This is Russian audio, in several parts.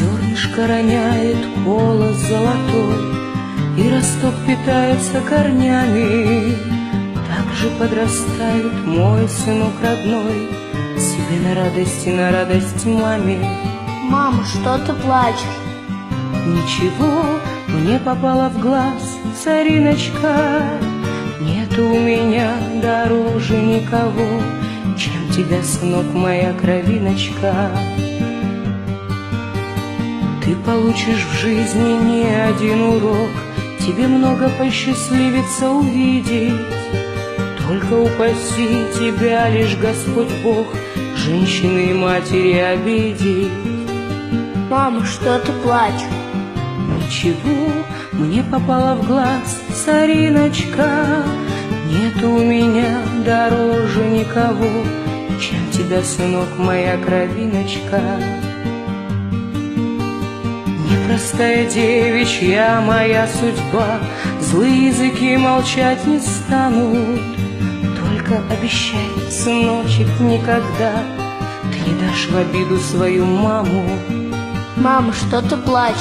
Зернышко роняет колос золотой, и росток питается корнями. Так же подрастает мой сынок родной, себе на радость маме. Мама, что ты плачешь? Ничего, мне попало в глаз, цариночка. Нету у меня дороже никого, чем тебя, сынок, моя кровиночка. Ты получишь в жизни не один урок, тебе много посчастливится увидеть. Только упаси тебя лишь Господь Бог, женщины и матери обидеть. Мама, что ты плачешь? Ничего, мне попало в глаз, цариночка. Нету у меня дороже никого, чем тебя, сынок, моя кровиночка. Непростая девичья моя судьба, злые языки молчать не станут. Только обещай, сыночек, никогда ты не дашь в обиду свою маму. Мама, что ты плачешь?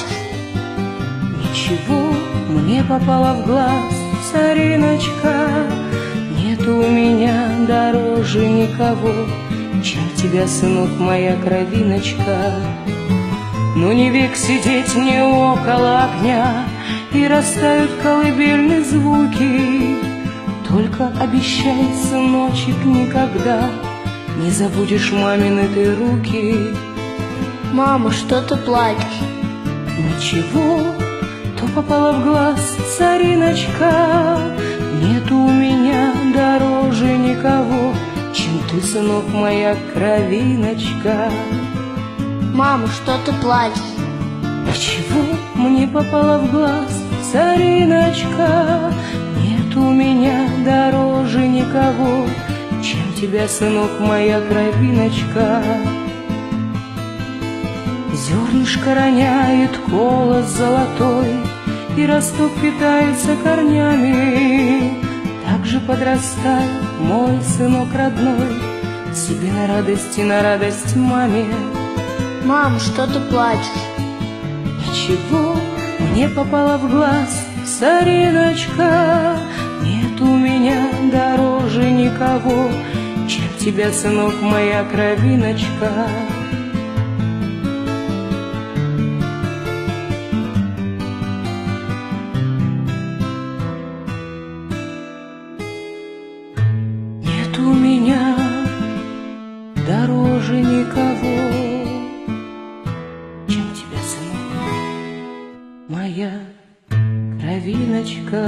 Ничего, мне попало в глаз, цариночка. Нету у меня дороже никого, чем тебя, сынок, моя кровиночка. Но не век сидеть не около огня, и растают колыбельные звуки. Только обещай, сыночек, никогда не забудешь мамины ты руки. Мама, что ты плачешь? Ничего, то попало в глаз, цариночка. Нету у меня дороже никого, чем ты, сынок, моя кровиночка. Мама, что ты плачешь? Ничего, мне попало в глаз, цариночка. Нету у меня дороже никого, чем тебя, сынок, моя кровиночка. Зернышко роняет колос золотой, и росток питается корнями. Так же подрастает мой сынок родной, себе на радость маме. Мама, что ты плачешь? Ничего, мне попало в глаз, цариночка. Нет у меня дороже никого, чем тебя, сынок, моя кровиночка. Нет у меня дороже никого, чем тебя, сынок, моя кровиночка.